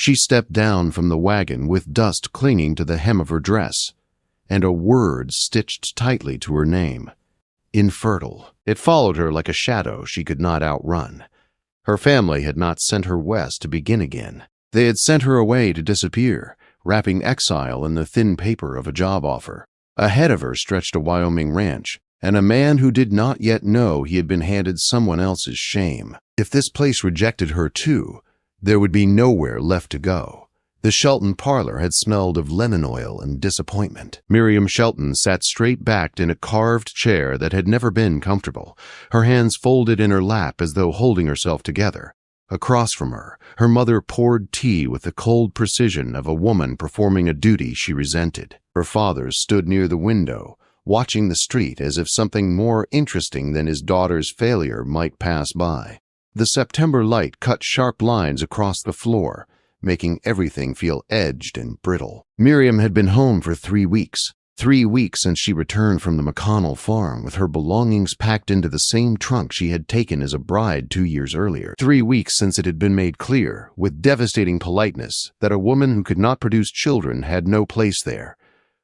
She stepped down from the wagon with dust clinging to the hem of her dress, and a word stitched tightly to her name. Infertile. It followed her like a shadow she could not outrun. Her family had not sent her west to begin again. They had sent her away to disappear, wrapping exile in the thin paper of a job offer. Ahead of her stretched a Wyoming ranch, and a man who did not yet know he had been handed someone else's shame. If this place rejected her too, there would be nowhere left to go. The Shelton parlor had smelled of lemon oil and disappointment. Miriam Shelton sat straight-backed in a carved chair that had never been comfortable, her hands folded in her lap as though holding herself together. Across from her, her mother poured tea with the cold precision of a woman performing a duty she resented. Her father stood near the window, watching the street as if something more interesting than his daughter's failure might pass by. The September light cut sharp lines across the floor, making everything feel edged and brittle. Miriam had been home for 3 weeks. 3 weeks since she returned from the McConnell farm with her belongings packed into the same trunk she had taken as a bride 2 years earlier. 3 weeks since it had been made clear, with devastating politeness, that a woman who could not produce children had no place there.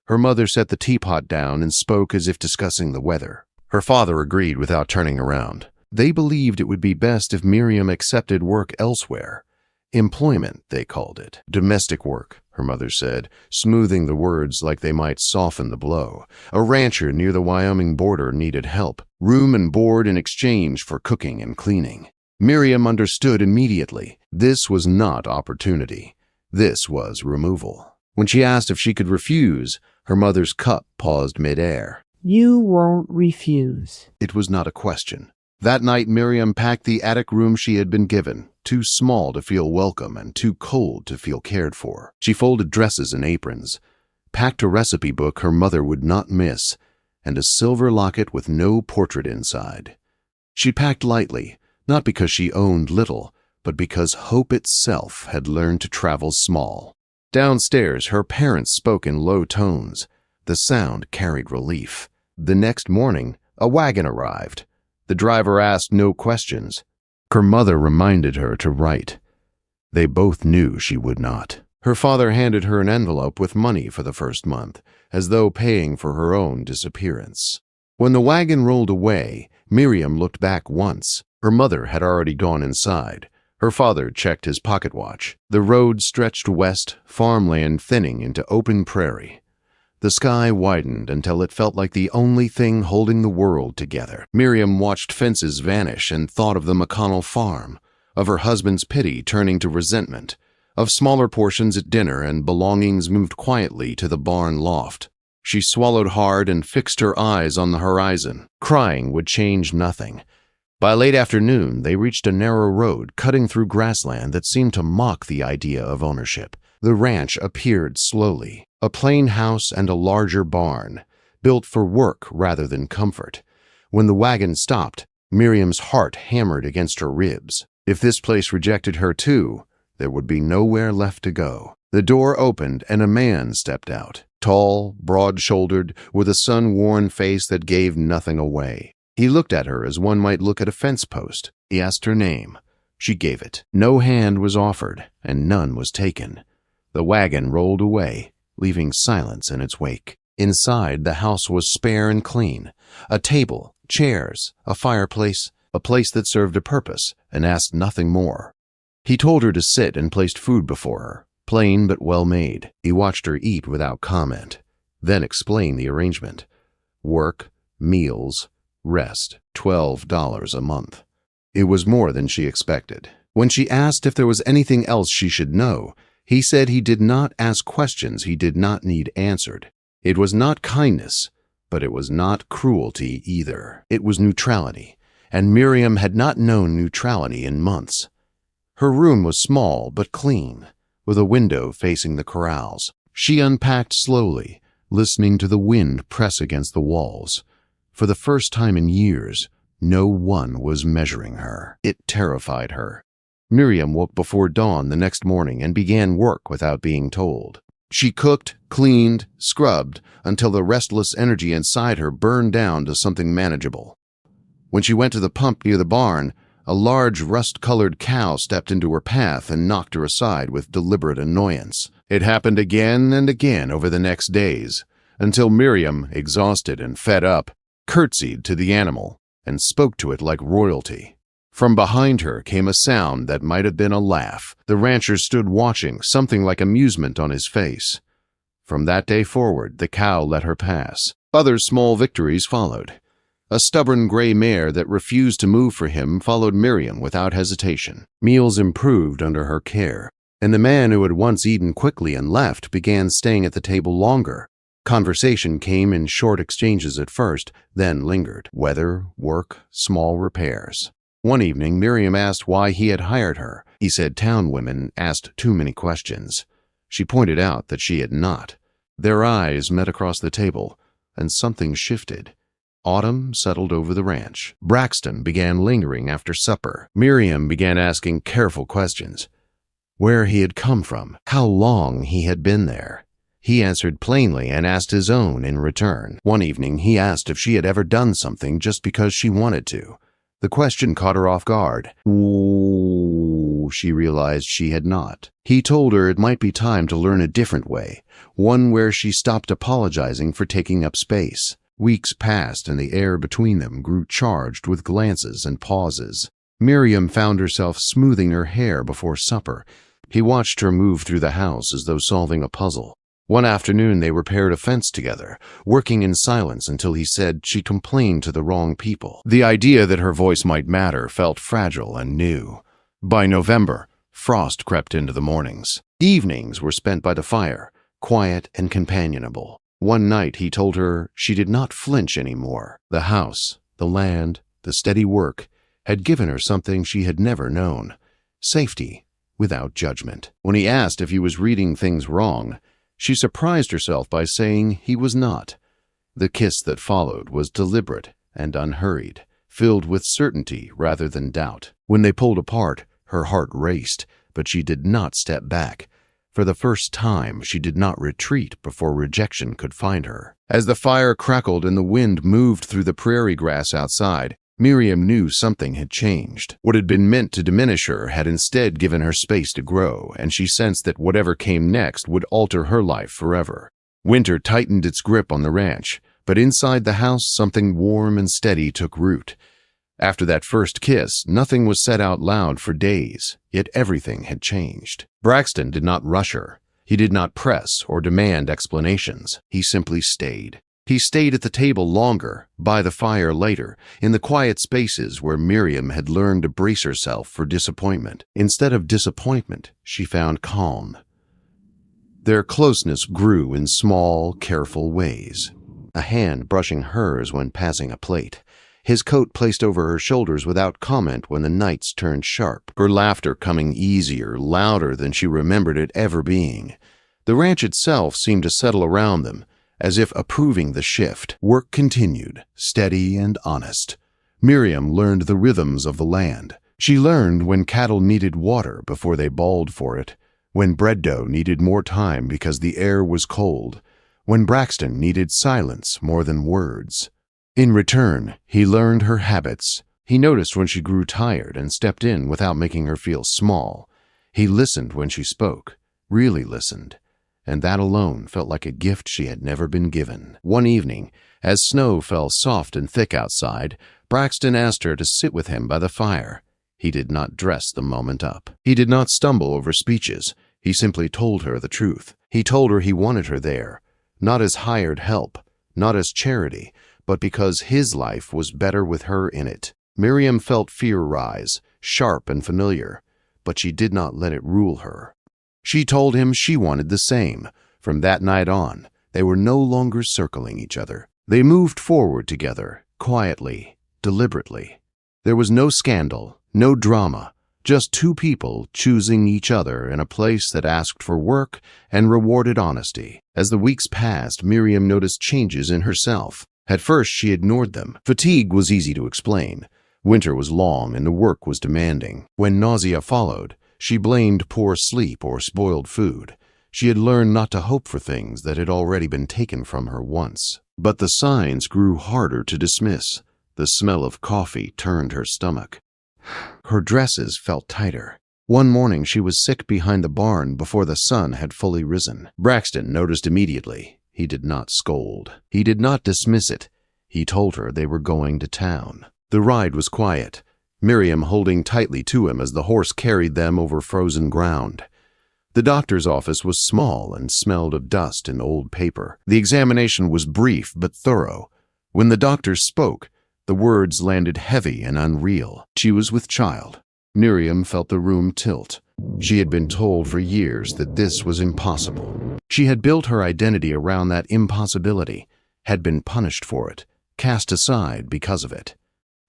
Her mother set the teapot down and spoke as if discussing the weather. Her father agreed without turning around. They believed it would be best if Miriam accepted work elsewhere. Employment, they called it. Domestic work, her mother said, smoothing the words like they might soften the blow. A rancher near the Wyoming border needed help, room and board in exchange for cooking and cleaning. Miriam understood immediately. This was not opportunity. This was removal. When she asked if she could refuse, her mother's cup paused midair. You won't refuse. It was not a question. That night, Miriam packed the attic room she had been given, too small to feel welcome and too cold to feel cared for. She folded dresses and aprons, packed a recipe book her mother would not miss, and a silver locket with no portrait inside. She packed lightly, not because she owned little, but because hope itself had learned to travel small. Downstairs, her parents spoke in low tones. The sound carried relief. The next morning, a wagon arrived. The driver asked no questions. Her mother reminded her to write. They both knew she would not. Her father handed her an envelope with money for the first month, as though paying for her own disappearance. When the wagon rolled away, Miriam looked back once. Her mother had already gone inside. Her father checked his pocket watch. The road stretched west, farmland thinning into open prairie. The sky widened until it felt like the only thing holding the world together. Miriam watched fences vanish and thought of the McConnell farm, of her husband's pity turning to resentment, of smaller portions at dinner and belongings moved quietly to the barn loft. She swallowed hard and fixed her eyes on the horizon. Crying would change nothing. By late afternoon, they reached a narrow road cutting through grassland that seemed to mock the idea of ownership. The ranch appeared slowly. A plain house and a larger barn, built for work rather than comfort. When the wagon stopped, Miriam's heart hammered against her ribs. If this place rejected her too, there would be nowhere left to go. The door opened and a man stepped out, tall, broad-shouldered, with a sun-worn face that gave nothing away. He looked at her as one might look at a fence post. He asked her name. She gave it. No hand was offered, and none was taken. The wagon rolled away, leaving silence in its wake. Inside, the house was spare and clean. A table, chairs, a fireplace, a place that served a purpose and asked nothing more. He told her to sit and placed food before her, plain but well made. He watched her eat without comment, then explained the arrangement. Work, meals, rest, $12 a month. It was more than she expected. When she asked if there was anything else she should know, he said he did not ask questions he did not need answered. It was not kindness, but it was not cruelty either. It was neutrality, and Miriam had not known neutrality in months. Her room was small but clean, with a window facing the corrals. She unpacked slowly, listening to the wind press against the walls. For the first time in years, no one was measuring her. It terrified her. Miriam woke before dawn the next morning and began work without being told. She cooked, cleaned, scrubbed, until the restless energy inside her burned down to something manageable. When she went to the pump near the barn, A large, rust-colored cow stepped into her path and knocked her aside with deliberate annoyance. It happened again and again over the next days, until Miriam, exhausted and fed up, curtsied to the animal and spoke to it like royalty. From behind her came a sound that might have been a laugh. The rancher stood watching, something like amusement on his face. From that day forward, the cow let her pass. Other small victories followed. A stubborn gray mare that refused to move for him followed Miriam without hesitation. Meals improved under her care, and the man who had once eaten quickly and left began staying at the table longer. Conversation came in short exchanges at first, then lingered. Weather, work, small repairs. One evening, Miriam asked why he had hired her. He said town women asked too many questions. She pointed out that she had not. Their eyes met across the table, and something shifted. Autumn settled over the ranch. Braxton began lingering after supper. Miriam began asking careful questions. Where he had come from, how long he had been there. He answered plainly and asked his own in return. One evening, he asked if she had ever done something just because she wanted to. The question caught her off guard. Ooh, she realized she had not. He told her it might be time to learn a different way, one where she stopped apologizing for taking up space. Weeks passed, and the air between them grew charged with glances and pauses. Miriam found herself smoothing her hair before supper. He watched her move through the house as though solving a puzzle. One afternoon they repaired a fence together, working in silence until he said she complained to the wrong people. The idea that her voice might matter felt fragile and new. By November, frost crept into the mornings. Evenings were spent by the fire, quiet and companionable. One night he told her she did not flinch anymore. The house, the land, the steady work had given her something she had never known: safety without judgment. When he asked if he was reading things wrong, she surprised herself by saying he was not. The kiss that followed was deliberate and unhurried, filled with certainty rather than doubt. When they pulled apart, her heart raced, but she did not step back. For the first time, she did not retreat before rejection could find her. As the fire crackled and the wind moved through the prairie grass outside, Miriam knew something had changed. What had been meant to diminish her had instead given her space to grow, and she sensed that whatever came next would alter her life forever. Winter tightened its grip on the ranch, but inside the house something warm and steady took root. After that first kiss, nothing was said out loud for days, yet everything had changed. Braxton did not rush her. He did not press or demand explanations. He simply stayed. He stayed at the table longer, by the fire later, in the quiet spaces where Miriam had learned to brace herself for disappointment. Instead of disappointment, she found calm. Their closeness grew in small, careful ways. A hand brushing hers when passing a plate. His coat placed over her shoulders without comment when the nights turned sharp. Her laughter coming easier, louder than she remembered it ever being. The ranch itself seemed to settle around them, as if approving the shift. Work continued, steady and honest. Miriam learned the rhythms of the land. She learned when cattle needed water before they bawled for it, when bread dough needed more time because the air was cold, when Braxton needed silence more than words. In return, he learned her habits. He noticed when she grew tired and stepped in without making her feel small. He listened when she spoke, really listened, and that alone felt like a gift she had never been given. One evening, as snow fell soft and thick outside, Braxton asked her to sit with him by the fire. He did not dress the moment up. He did not stumble over speeches. He simply told her the truth. He told her he wanted her there, not as hired help, not as charity, but because his life was better with her in it. Miriam felt fear rise, sharp and familiar, but she did not let it rule her. She told him she wanted the same. From that night on, they were no longer circling each other. They moved forward together, quietly, deliberately. There was no scandal, no drama, just two people choosing each other in a place that asked for work and rewarded honesty. As the weeks passed, Miriam noticed changes in herself. At first, she ignored them. Fatigue was easy to explain. Winter was long and the work was demanding. When nausea followed, she blamed poor sleep or spoiled food. She had learned not to hope for things that had already been taken from her once. But the signs grew harder to dismiss. The smell of coffee turned her stomach. Her dresses felt tighter. One morning she was sick behind the barn before the sun had fully risen. Braxton noticed immediately. He did not scold. He did not dismiss it. He told her they were going to town. The ride was quiet, Miriam holding tightly to him as the horse carried them over frozen ground. The doctor's office was small and smelled of dust and old paper. The examination was brief but thorough. When the doctor spoke, the words landed heavy and unreal. She was with child. Miriam felt the room tilt. She had been told for years that this was impossible. She had built her identity around that impossibility, had been punished for it, cast aside because of it.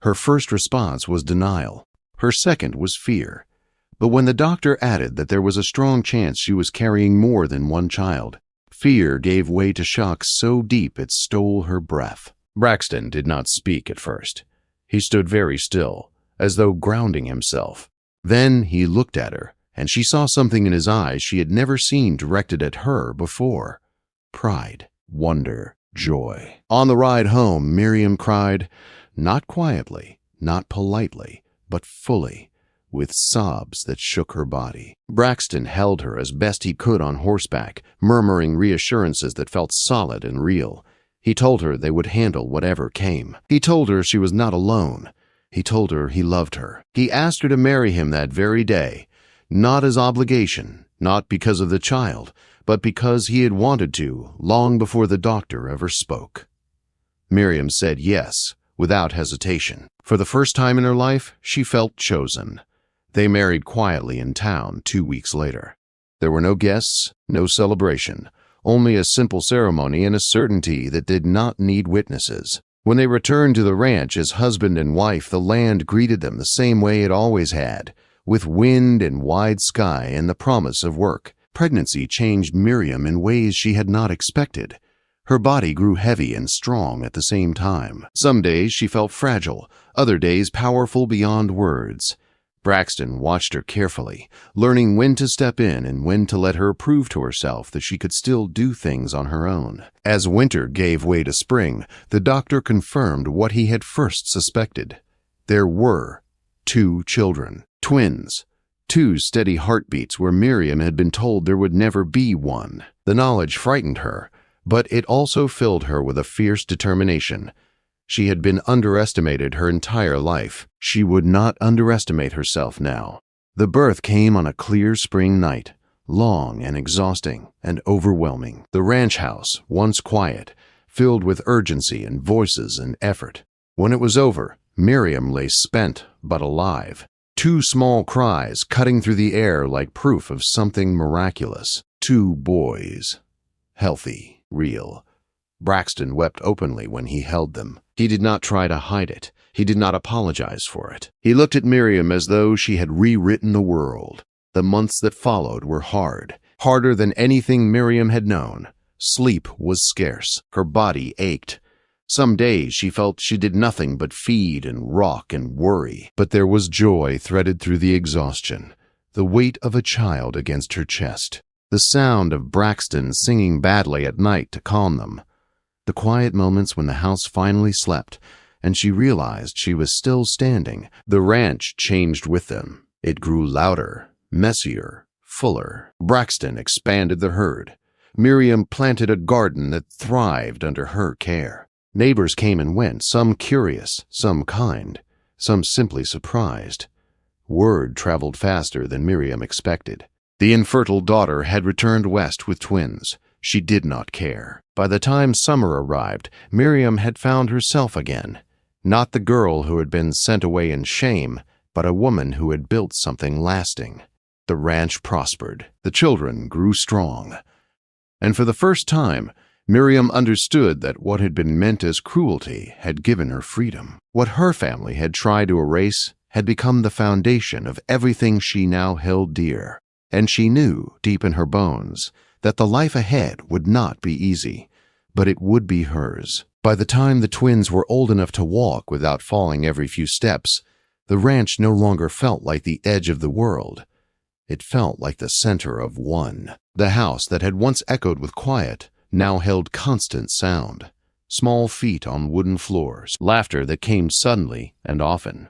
Her first response was denial. Her second was fear. But when the doctor added that there was a strong chance she was carrying more than one child, fear gave way to shock so deep it stole her breath. Braxton did not speak at first. He stood very still, as though grounding himself. Then he looked at her, and she saw something in his eyes she had never seen directed at her before. Pride, wonder, joy. On the ride home, Miriam cried, not quietly, not politely, but fully, with sobs that shook her body. Braxton held her as best he could on horseback, murmuring reassurances that felt solid and real. He told her they would handle whatever came. He told her she was not alone. He told her he loved her. He asked her to marry him that very day, not as obligation, not because of the child, but because he had wanted to, long before the doctor ever spoke. Miriam said yes, without hesitation. For the first time in her life, she felt chosen. They married quietly in town 2 weeks later. There were no guests, no celebration, only a simple ceremony and a certainty that did not need witnesses. When they returned to the ranch as husband and wife, the land greeted them the same way it always had, with wind and wide sky and the promise of work. Pregnancy changed Miriam in ways she had not expected. Her body grew heavy and strong at the same time. Some days she felt fragile, other days powerful beyond words. Braxton watched her carefully, learning when to step in and when to let her prove to herself that she could still do things on her own. As winter gave way to spring, the doctor confirmed what he had first suspected. There were 2 children, twins, 2 steady heartbeats where Miriam had been told there would never be one. The knowledge frightened her, but it also filled her with a fierce determination. She had been underestimated her entire life. She would not underestimate herself now. The birth came on a clear spring night, long and exhausting and overwhelming. The ranch house, once quiet, filled with urgency and voices and effort. When it was over, Miriam lay spent but alive. 2 small cries cutting through the air like proof of something miraculous. 2 boys. Healthy, real. Braxton wept openly when he held them. He did not try to hide it. He did not apologize for it. He looked at Miriam as though she had rewritten the world. The months that followed were hard, harder than anything Miriam had known. Sleep was scarce. Her body ached. Some days she felt she did nothing but feed and rock and worry. But there was joy threaded through the exhaustion, the weight of a child against her chest, the sound of Braxton singing badly at night to calm them. The quiet moments when the house finally slept, and she realized she was still standing. The ranch changed with them. It grew louder, messier, fuller. Braxton expanded the herd. Miriam planted a garden that thrived under her care. Neighbors came and went, some curious, some kind, some simply surprised. Word traveled faster than Miriam expected. The infertile daughter had returned west with twins. She did not care. By the time summer arrived, Miriam had found herself again. Not the girl who had been sent away in shame, but a woman who had built something lasting. The ranch prospered. The children grew strong. And for the first time, Miriam understood that what had been meant as cruelty had given her freedom. What her family had tried to erase had become the foundation of everything she now held dear. And she knew, deep in her bones, that the life ahead would not be easy, but it would be hers. By the time the twins were old enough to walk without falling every few steps, the ranch no longer felt like the edge of the world. It felt like the center of one. The house that had once echoed with quiet now held constant sound. Small feet on wooden floors, laughter that came suddenly and often.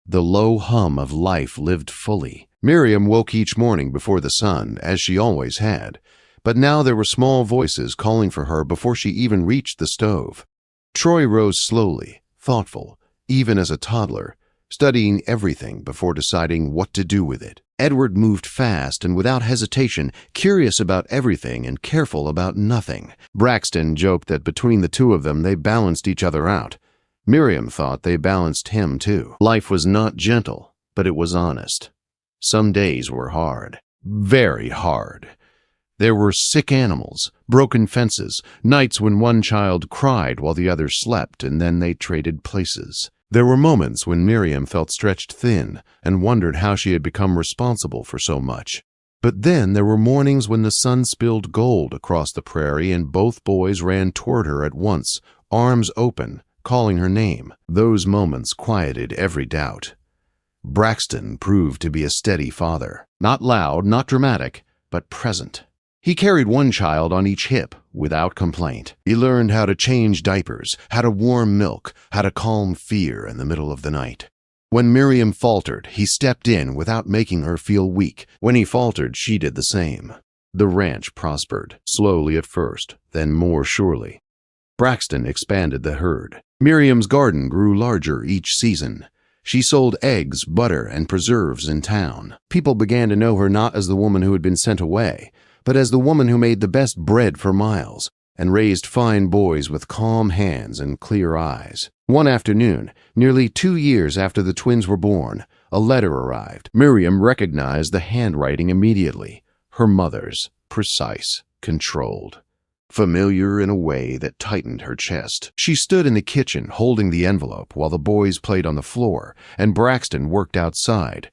The low hum of life lived fully. Miriam woke each morning before the sun, as she always had, but now there were small voices calling for her before she even reached the stove. Troy rose slowly, thoughtful, even as a toddler, studying everything before deciding what to do with it. Edward moved fast and without hesitation, curious about everything and careful about nothing. Braxton joked that between the two of them they balanced each other out. Miriam thought they balanced him too. Life was not gentle, but it was honest. Some days were hard, very hard. There were sick animals, broken fences, nights when one child cried while the other slept, and then they traded places. There were moments when Miriam felt stretched thin and wondered how she had become responsible for so much. But then there were mornings when the sun spilled gold across the prairie and both boys ran toward her at once, arms open, calling her name. Those moments quieted every doubt. Braxton proved to be a steady father. Not loud, not dramatic, but present. He carried one child on each hip, without complaint. He learned how to change diapers, how to warm milk, how to calm fear in the middle of the night. When Miriam faltered, he stepped in without making her feel weak. When he faltered, she did the same. The ranch prospered, slowly at first, then more surely. Braxton expanded the herd. Miriam's garden grew larger each season. She sold eggs, butter, and preserves in town. People began to know her not as the woman who had been sent away, but as the woman who made the best bread for miles and raised fine boys with calm hands and clear eyes. One afternoon, nearly 2 years after the twins were born, a letter arrived. Miriam recognized the handwriting immediately. Her mother's, precise, controlled. Familiar in a way that tightened her chest. She stood in the kitchen holding the envelope while the boys played on the floor and Braxton worked outside.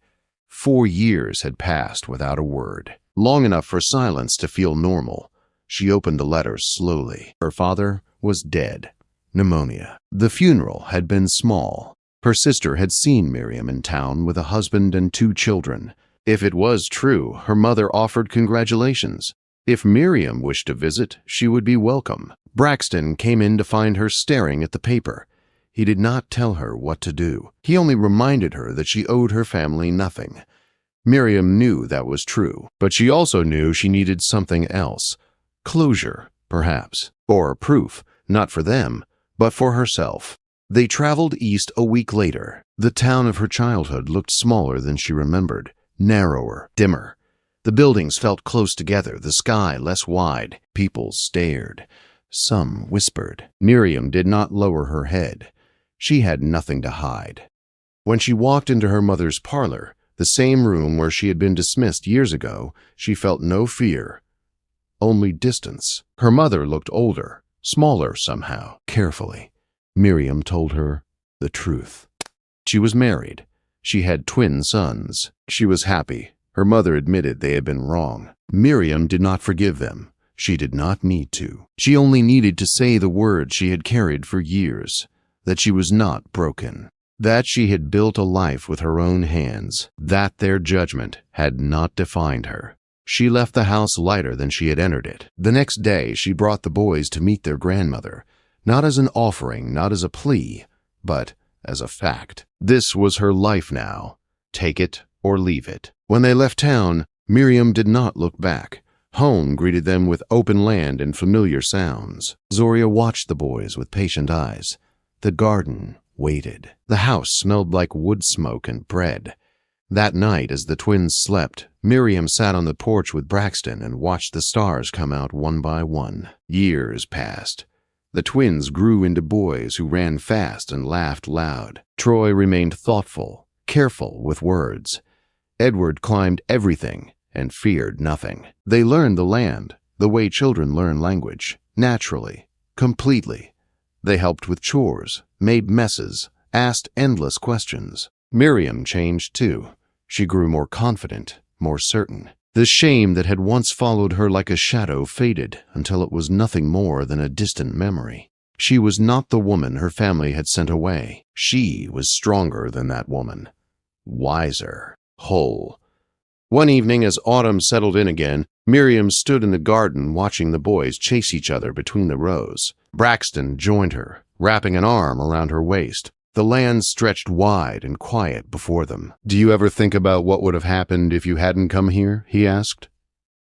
4 years had passed without a word. Long enough for silence to feel normal. She opened the letter slowly. Her father was dead. Pneumonia. The funeral had been small. Her sister had seen Miriam in town with a husband and 2 children. If it was true, her mother offered congratulations. If Miriam wished to visit, she would be welcome. Braxton came in to find her staring at the paper. He did not tell her what to do. He only reminded her that she owed her family nothing. Miriam knew that was true, but she also knew she needed something else. Closure, perhaps. Or proof, not for them, but for herself. They traveled east a week later. The town of her childhood looked smaller than she remembered, narrower, dimmer. The buildings felt close together, the sky less wide. People stared. Some whispered. Miriam did not lower her head. She had nothing to hide. When she walked into her mother's parlor, the same room where she had been dismissed years ago, she felt no fear, only distance. Her mother looked older, smaller somehow. Carefully, Miriam told her the truth. She was married. She had twin sons. She was happy. Her mother admitted they had been wrong. Miriam did not forgive them. She did not need to. She only needed to say the words she had carried for years, that she was not broken, that she had built a life with her own hands, that their judgment had not defined her. She left the house lighter than she had entered it. The next day, she brought the boys to meet their grandmother, not as an offering, not as a plea, but as a fact. This was her life now. Take it or leave it. When they left town, Miriam did not look back. Home greeted them with open land and familiar sounds. Zoria watched the boys with patient eyes. The garden waited. The house smelled like wood smoke and bread. That night, as the twins slept, Miriam sat on the porch with Braxton and watched the stars come out one by one. Years passed. The twins grew into boys who ran fast and laughed loud. Troy remained thoughtful, careful with words. Edward climbed everything and feared nothing. They learned the land, the way children learn language, naturally, completely. They helped with chores, made messes, asked endless questions. Miriam changed too. She grew more confident, more certain. The shame that had once followed her like a shadow faded until it was nothing more than a distant memory. She was not the woman her family had sent away. She was stronger than that woman. Wiser. Whole. One evening, as autumn settled in again, Miriam stood in the garden watching the boys chase each other between the rows. Braxton joined her, wrapping an arm around her waist. The land stretched wide and quiet before them. "Do you ever think about what would have happened if you hadn't come here?" he asked.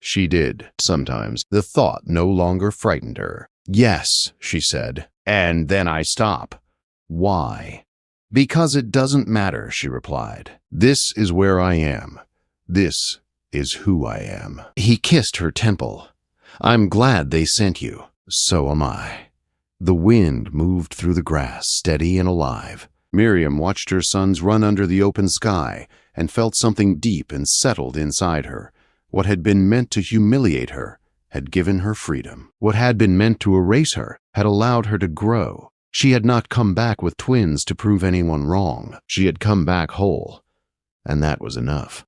She did, sometimes. The thought no longer frightened her. "Yes," she said, "and then I stop." "Why?" "Because it doesn't matter," she replied. "This is where I am. This is who I am." He kissed her temple. "I'm glad they sent you." "So am I." The wind moved through the grass, steady and alive. Miriam watched her sons run under the open sky and felt something deep and settled inside her. What had been meant to humiliate her had given her freedom. What had been meant to erase her had allowed her to grow. She had not come back with twins to prove anyone wrong. She had come back whole, and that was enough.